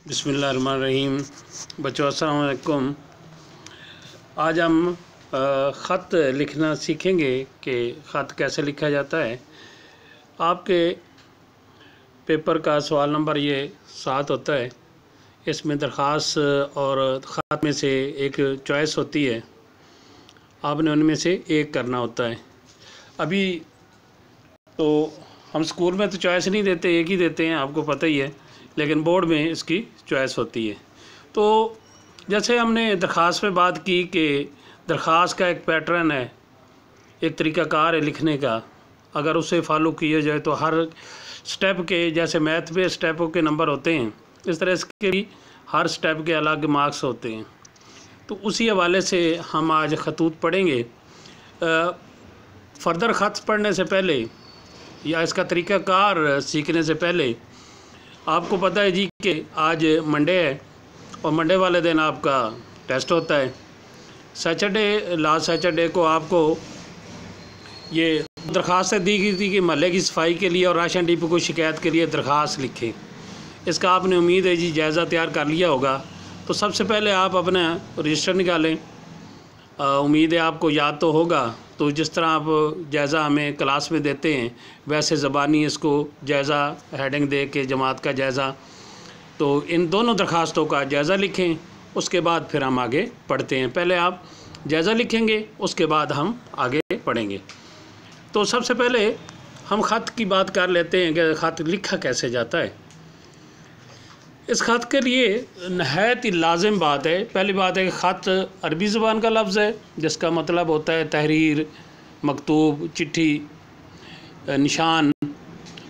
बिस्मिल्लाहिर्रहमानिर्रहीम। बच्चों अस्सलाम वालेकुम। आज हम ख़त लिखना सीखेंगे कि ख़त कैसे लिखा जाता है। आपके पेपर का सवाल नंबर ये 7 होता है। इसमें दरख्वास्त और ख़त में से एक चॉइस होती है, आपने उनमें से एक करना होता है। अभी तो हम स्कूल में तो चॉइस नहीं देते, एक ही देते हैं, आपको पता ही है, लेकिन बोर्ड में इसकी चॉइस होती है। तो जैसे हमने दरख्वास्त में बात की कि दरख्वास्त का एक पैटर्न है, एक तरीक़ाकार है लिखने का। अगर उसे फॉलो किया जाए तो हर स्टेप के, जैसे मैथ पे स्टेपों के नंबर होते हैं, इस तरह इसके भी हर स्टेप के अलग मार्क्स होते हैं। तो उसी हवाले से हम आज खतूत पढ़ेंगे। फ़र्दर ख़त पढ़ने से पहले या इसका तरीक़ाकार सीखने से पहले आपको पता है जी कि आज मंडे है और मंडे वाले दिन आपका टेस्ट होता है। सैटरडे, लास्ट सैटरडे को आपको ये दरख्वास्त दी गई थी कि महल्ले की सफाई के लिए और राशन डिपो को शिकायत के लिए दरख्वास्त लिखें। इसका आपने उम्मीद है जी जायज़ा तैयार कर लिया होगा। तो सबसे पहले आप अपना रजिस्टर निकालें। उम्मीद है आपको याद तो होगा। तो जिस तरह आप जायज़ा हमें क्लास में देते हैं, वैसे ज़बानी इसको जायज़ा हेडिंग दे के जमात का जायज़ा, तो इन दोनों दरख्वास्तों का जायज़ा लिखें। उसके बाद फिर हम आगे पढ़ते हैं। पहले आप जायज़ा लिखेंगे, उसके बाद हम आगे पढ़ेंगे। तो सबसे पहले हम ख़त की बात कर लेते हैं कि ख़त लिखा कैसे जाता है। इस ख़त के लिए नहायत ही लाजिम बात है, पहली बात है कि ख़त अरबी ज़बान का लफ्ज़ है, जिसका मतलब होता है तहरीर, मकतूब, चिट्ठी, निशान।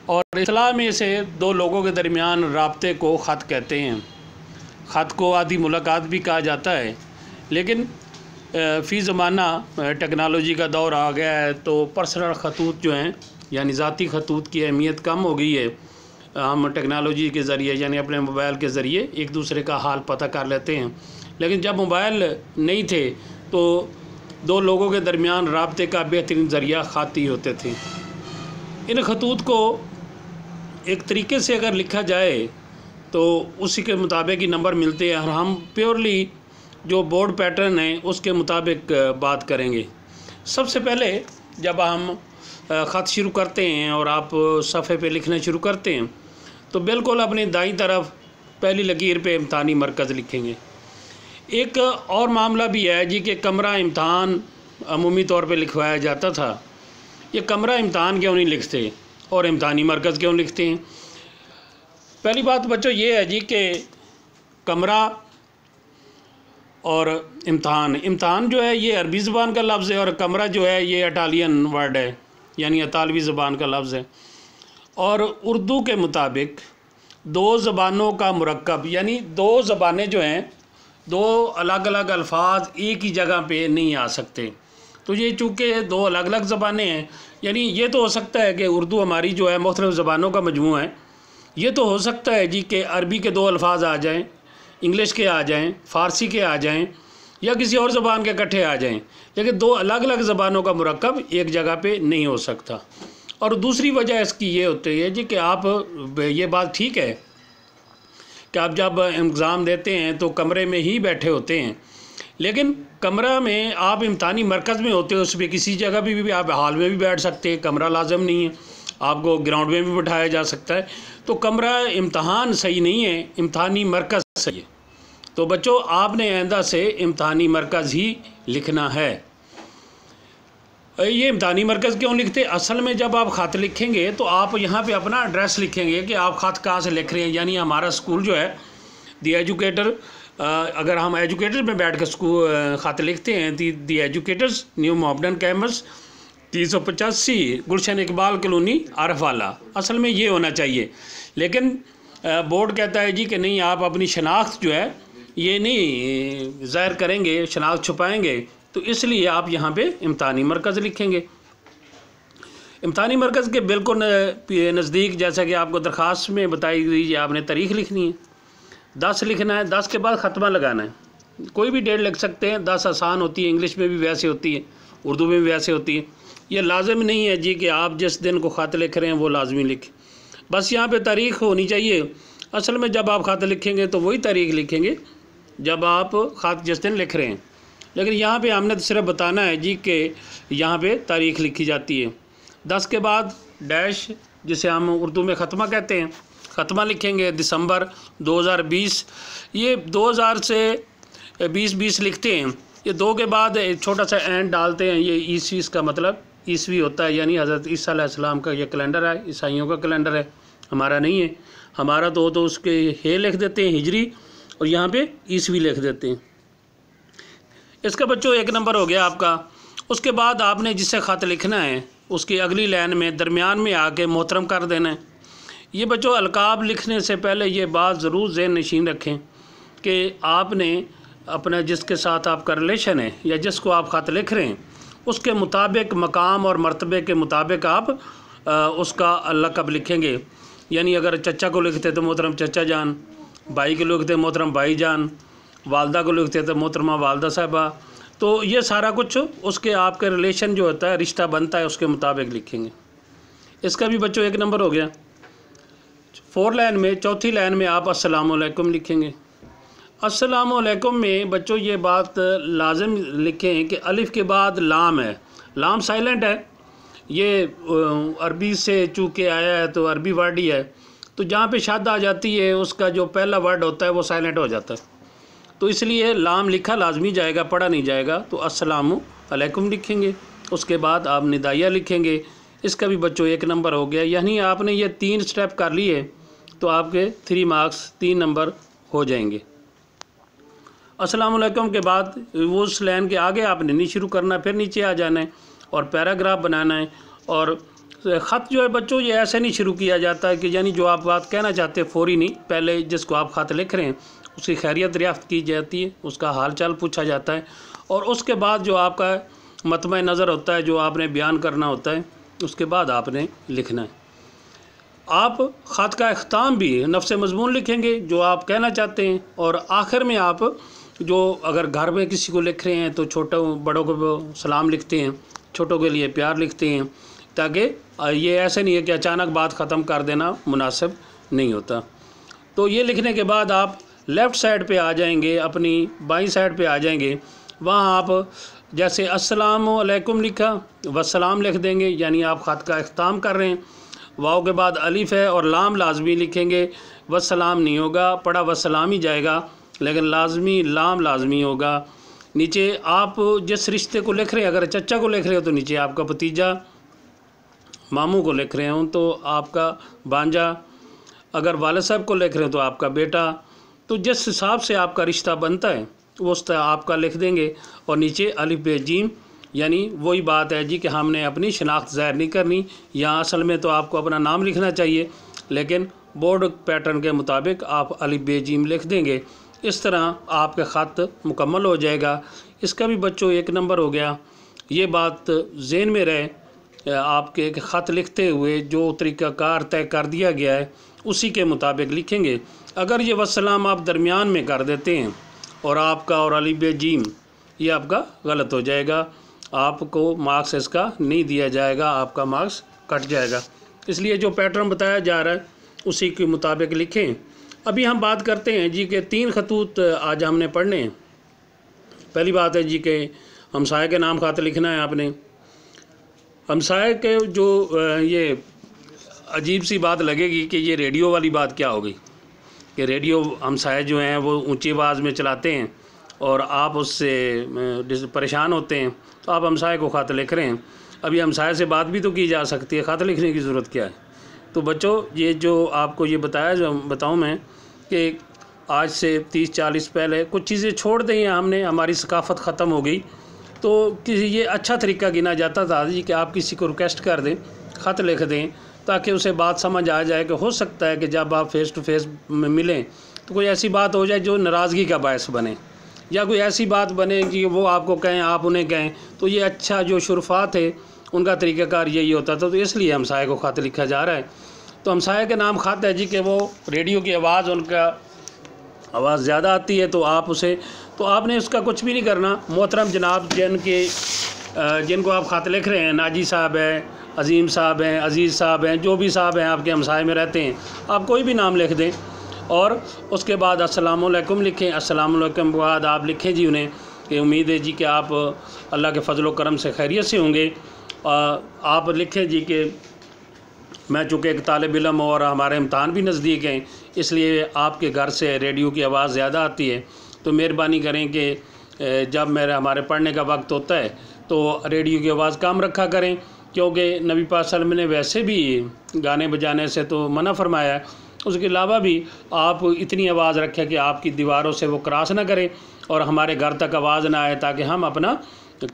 और इस्लाम में से दो लोगों के दरमियान राब्ते को ख़त कहते हैं। ख़त को आधी मुलाकात भी कहा जाता है, लेकिन फ़ी ज़माना टेक्नोलॉजी का दौर आ गया है, तो पर्सनल खतूत जो हैं, यानी ज़ाती खतूत की अहमियत कम हो गई है। हम टेक्नोलॉजी के ज़रिए, यानी अपने मोबाइल के ज़रिए एक दूसरे का हाल पता कर लेते हैं। लेकिन जब मोबाइल नहीं थे तो दो लोगों के दरमियान राब्ते का बेहतरीन ज़रिया ख़त ही होते थे। इन खतूत को एक तरीके से अगर लिखा जाए तो उसी के मुताबिक ही नंबर मिलते हैं। और हम प्योरली जो बोर्ड पैटर्न है उसके मुताबिक बात करेंगे। सबसे पहले जब हम ख़त शुरू करते हैं और आप सफ़े पे लिखना शुरू करते हैं, तो बिल्कुल अपनी दाईं तरफ पहली लकीर पे इम्तहानी मरकज़ लिखेंगे। एक और मामला भी है जी कि कमरा इम्तहान अमूमी तौर पे लिखवाया जाता था। ये कमरा इम्तहान क्यों नहीं लिखते और इम्तहानी मरकज़ क्यों लिखते हैं? पहली बात बच्चों ये है जी कि कमरा और इम्तहान जो है ये अरबी ज़बान का लफ्ज़ है, और कमरा जो है ये इटालियन वर्ड है, यानी इतालवी ज़बान का लफ्ज़ है। और उर्दू के मुताबिक दो ज़बानों का मुरक्कब, यानी दो ज़बानें जो हैं, दो अलग अलग अल्फाज एक ही जगह पे नहीं आ सकते। तो ये चूँकि दो अलग अलग ज़बानें हैं, यानी ये तो हो सकता है कि उर्दू हमारी जो है मुख्तलिफ़ ज़बानों का मजमूआ है। ये तो हो सकता है जी कि अरबी के दो अल्फाज आ जाएँ, इंग्लिश के आ जाएँ, फ़ारसी के आ जाएँ, या किसी और ज़बान के इकट्ठे आ जाएँ, लेकिन दो अलग अलग ज़बानों का मुरक्कब एक जगह पे नहीं हो सकता। और दूसरी वजह इसकी ये होती है जी कि आप, ये बात ठीक है कि आप जब एग्ज़ाम देते हैं तो कमरे में ही बैठे होते हैं, लेकिन कमरा में आप इम्तहानी मरकज़ में होते हो, उसमें किसी जगह भी आप हाल में भी बैठ सकते हैं, कमरा लाजम नहीं है, आपको ग्राउंड में भी बैठाया जा सकता है। तो कमरा इम्तहान सही नहीं है, इम्तहानी मरकज़ सही है। तो बच्चों आपने आइंदा से इम्तहानी मरकज़ ही लिखना है। ये इम्तहानी मरकज़ क्यों लिखते? असल में जब आप ख़त लिखेंगे तो आप यहाँ पे अपना एड्रेस लिखेंगे कि आप ख़त कहाँ से लिख रहे हैं। यानी हमारा स्कूल जो है दी एजुकेटर, अगर हम एजुकेटर में बैठ कर स्कूल ख़त लिखते हैं, दी एजुकेटर्स, न्यू मोहम्मदन कैंपस 385 गुलशन इकबाल कॉलोनी आरफवाला, असल में ये होना चाहिए। लेकिन बोर्ड कहता है जी कि नहीं, आप अपनी शनाख्त जो है ये नहीं ज़ाहिर करेंगे, शनाख्त छुपाएंगे, तो इसलिए आप यहाँ पे इम्तहानी मरकज़ लिखेंगे। इम्तहानी मरकज़ के बिल्कुल नज़दीक, जैसा कि आपको दरख्वास्त में बताई गई, आपने तारीख़ लिखनी है, 10 लिखना है, 10 के बाद ख़त्मा लगाना है। कोई भी डेट लिख सकते हैं, 10 आसान होती है, इंग्लिश में भी वैसे होती है, उर्दू में भी वैसे होती है। ये लाजिम नहीं है जी कि आप जिस दिन को ख़त लिख रहे हैं वो लाजमी लिखें। बस यहाँ पे तारीख़ होनी चाहिए असल में जब आप ख़त लिखेंगे तो वही तारीख लिखेंगे जब आप ख़त जिस दिन लिख रहे हैं, लेकिन यहाँ पे हमने तो सिर्फ बताना है जी कि यहाँ पे तारीख लिखी जाती है। 10 के बाद डैश, जिसे हम उर्दू में ख़त्मा कहते हैं, ख़त्मा लिखेंगे दिसंबर 2020। ये 2000 से 2020 लिखते हैं। ये 2 के बाद छोटा सा एंड डालते हैं। ये ईस्वी, इसका मतलब ईस्वी होता है, यानी हज़रत ईसा अलैहिस्सलाम का ये कैलेंडर है, ईसाइयों का कैलेंडर है, हमारा नहीं है। हमारा तो उसके हे लिख देते हैं हिजरी, और यहाँ पे ईस्वी लिख देते हैं। इसका बच्चों 1 नंबर हो गया आपका। उसके बाद आपने जिससे ख़त लिखना है उसकी अगली लाइन में दरमियान में आके मोहतरम कर देना है। ये बच्चों अलकाब लिखने से पहले ये बात ज़रूर ज़हन नशीन रखें कि आपने अपना जिसके साथ आपका रिलेशन है या जिसको आप ख़त लिख रहे हैं उसके मुताबिक मकाम और मर्तबे के मुताबिक आप उसका लक़ब लिखेंगे। यानी अगर चचा को लिखते तो मोहतरम चचा जान, भाई को लिखते मोहतरम भाई जान, वालदा को लिखते तो मोहतरमा वालदा साहिबा। तो ये सारा कुछ उसके आपके रिलेशन जो होता है, रिश्ता बनता है, उसके मुताबिक लिखेंगे। इसका भी बच्चों 1 नंबर हो गया। 4 लाइन में, चौथी लाइन में आप अस्सलामु अलैकुम लिखेंगे। अस्सलामु अलैकुम में बच्चों ये बात लाजिम लिखें कि अलिफ़ के बाद लाम है, लाम साइलेंट है। ये अरबी से चूँकि आया है तो अरबी वर्ड ही है, तो जहाँ पे शद आ जाती है उसका जो पहला वर्ड होता है वो साइलेंट हो जाता है, तो इसलिए लाम लिखा लाजमी जाएगा, पढ़ा नहीं जाएगा। तो अस्सलामु अलैकुम लिखेंगे। उसके बाद आप निदाइया लिखेंगे। इसका भी बच्चों 1 नंबर हो गया। यानी आपने ये 3 स्टेप कर लिए तो आपके 3 मार्क्स 3 नंबर हो जाएंगे। अस्सलामु अलैकुम के बाद वो उस लाइन के आगे आपने नहीं शुरू करना, फिर नीचे आ जाना है और पैराग्राफ बनाना है। और ख़त जो है बच्चों ये ऐसे नहीं शुरू किया जाता है कि यानी जो आप बात कहना चाहते हैं फ़ौरी नहीं, पहले जिसको आप ख़त लिख रहे हैं उसकी खैरियत दरियाफ़्त की जाती है, उसका हाल चाल पूछा जाता है, और उसके बाद जो आपका मतमे नज़र होता है, जो आपने बयान करना होता है, उसके बाद आपने लिखना है। आप ख़त का अख्ताम भी नफ्स मज़मून लिखेंगे जो आप कहना चाहते हैं, और आखिर में आप जो अगर घर में किसी को लिख रहे हैं तो छोटों बड़ों को सलाम लिखते हैं, छोटों के लिए प्यार लिखते हैं, ताकि ये ऐसे नहीं है कि अचानक बात ख़त्म कर देना मुनासिब नहीं होता। तो ये लिखने के बाद आप लेफ़्ट साइड पे आ जाएंगे, अपनी बाईं साइड पे आ जाएंगे। वहाँ आप जैसे अस्सलामु अलैकुम लिखा वस्सलाम लिख देंगे, यानी आप ख़त का अख्ताम कर रहे हैं। वाव के बाद अलिफ़ है और लाम लाजमी लिखेंगे, वस्सलाम नहीं होगा, पढ़ा वस्सलाम ही जाएगा, लेकिन लाजमी लाम लाजमी होगा। नीचे आप जिस रिश्ते को लिख रहे हैं, अगर चचा को लिख रहे हो तो नीचे आपका भतीजा, मामू को लिख रहे हो तो आपका भांजा, अगर वालिद साहब को लिख रहे हो तो आपका बेटा। तो जिस हिसाब से आपका रिश्ता बनता है वो उस तरह आपका लिख देंगे। और नीचे अलिफ बे जीम, यानी वही बात है जी कि हमने अपनी शनाख्त ज़ाहिर नहीं करनी। यहाँ असल में तो आपको अपना नाम लिखना चाहिए, लेकिन बोर्ड पैटर्न के मुताबिक आप अलिफ बे जीम लिख देंगे। इस तरह आपका ख़त मुकम्मल हो जाएगा। इसका भी बच्चों 1 नंबर हो गया। ये बात ज़हन में रहे, आपके ख़त लिखते हुए जो तरीक़ाकार तय कर दिया गया है उसी के मुताबिक लिखेंगे। अगर ये वस्सलाम आप दरमियान में कर देते हैं और आपका और अलिफ बे जीम, ये आपका गलत हो जाएगा, आपको मार्क्स इसका नहीं दिया जाएगा, आपका मार्क्स कट जाएगा। इसलिए जो पैटर्न बताया जा रहा है उसी के मुताबिक लिखें। अभी हम बात करते हैं जी के 3 खतूत आज हमने पढ़ने हैं। पहली बात है जी के हमसाये के नाम ख़त लिखना है आपने। हमसाये के जो ये अजीब सी बात लगेगी कि ये रेडियो वाली बात क्या होगी कि रेडियो हमसाये जो हैं वो ऊंची आवाज़ में चलाते हैं और आप उससे परेशान होते हैं, तो आप हमसाये को ख़त लिख रहे हैं। अभी हमसाये से बात भी तो की जा सकती है, ख़त लिखने की ज़रूरत क्या है। तो बच्चों ये जो आपको ये बताया, जो बताऊँ मैं कि आज से 30-40 पहले कुछ चीज़ें छोड़ दी हैं हमने, हमारी सकाफ़त ख़त्म हो गई। तो किसी ये अच्छा तरीका गिना जाता था जी कि आप किसी को रिक्वेस्ट कर दें, ख़त लिख दें, ताकि उसे बात समझ आ जाए कि हो सकता है कि जब आप फ़ेस टू फेस मिलें तो कोई ऐसी बात हो जाए जो नाराज़गी का बायस बने, या कोई ऐसी बात बने कि वो आपको कहें आप उन्हें कहें। तो ये अच्छा जो शुरफा थे उनका तरीक़ाकार यही होता था। तो इसलिए हमसाये को ख़त लिखा जा रहा है। तो हमसाये के नाम ख़त है जी कि वो रेडियो की आवाज़, उनका आवाज़ ज़्यादा आती है तो आप उसे, तो आपने उसका कुछ भी नहीं करना। मोहतरम जनाब जिनको आप ख़त लिख रहे हैं, नाजी साहब हैं, अज़ीम साहब हैं, अज़ीज़ साहब हैं, जो भी साहब हैं आपके हमसाये में रहते हैं, आप कोई भी नाम लिख दें और उसके बाद अस्सलाम वालेकुम लिखें। अस्सलाम वालेकुम के बाद आप लिखें जी उन्हें कि उम्मीद है जी कि आप अल्लाह के फजल व करम से खैरियत से होंगे। आप लिखें जी कि मैं चूँकि एक तालिब इल्म हूँ और हमारे इम्तहान भी नज़दीक हैं, इसलिए आपके घर से रेडियो की आवाज़ ज़्यादा आती है, तो मेहरबानी करें कि जब हमारे पढ़ने का वक्त होता है तो रेडियो की आवाज़ कम रखा करें, क्योंकि नबी पाक सल्लल्लाहु अलैहि वसल्लम ने वैसे भी गाने बजाने से तो मना फरमाया है। उसके अलावा भी आप इतनी आवाज़ रखें कि आपकी दीवारों से वो क्रॉस ना करें और हमारे घर तक आवाज़ ना आए, ताकि हम अपना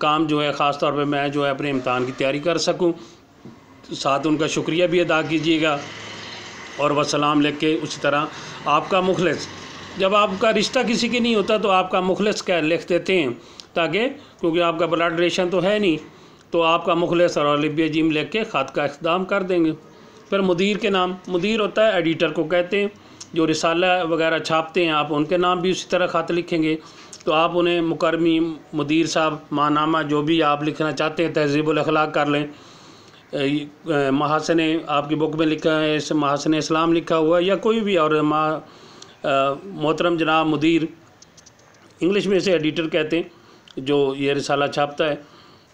काम जो है ख़ास तौर पे मैं जो है अपने इम्तहान की तैयारी कर सकूं। साथ उनका शुक्रिया भी अदा कीजिएगा और वह सलाम लिख के उसी तरह आपका मुखलिस, जब आपका रिश्ता किसी के नहीं होता तो आपका मुखलिस क्या लिख देते हैं, ताकि क्योंकि आपका ब्लड रिलेशन तो है नहीं, तो आपका मुखलिस और लिबिया जिम लिख के ख़त का इख्तिताम कर देंगे। फिर मुदीर के नाम, मुदीर होता है एडिटर को कहते हैं, जो रिसाला वगैरह छापते हैं आप उनके नाम भी उसी तरह ख़त लिखेंगे। तो आप उन्हें मुकरमी, मुदीर साहब, मानामा जो भी आप लिखना चाहते हैं, तहज़ीबुल अखलाक कर लें। महासने आपकी बुक में लिखा है, इस महासन इस्लाम लिखा हुआ है या कोई भी, और मोहतरम जनाब मुदीर, इंग्लिश में इसे एडिटर कहते हैं, जो ये रिसाला छापता है,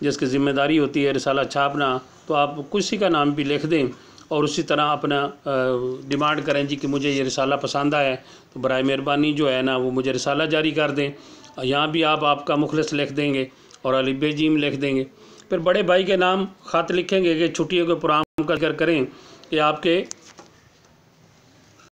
जिसकी ज़िम्मेदारी होती है रिसाला छापना, तो आप किसी का नाम भी लिख दें और उसी तरह अपना डिमांड करें जी कि मुझे ये रिसाला पसंद आया है, तो बराए मेहरबानी जो है ना वो मुझे रिसाला जारी कर दें। यहाँ भी आप आपका मुखलिस लिख देंगे और अलिफ जीम लिख देंगे। फिर बड़े भाई के नाम ख़त लिखेंगे कि छुट्टियों के प्रोग्राम का जिक्र करें कि आपके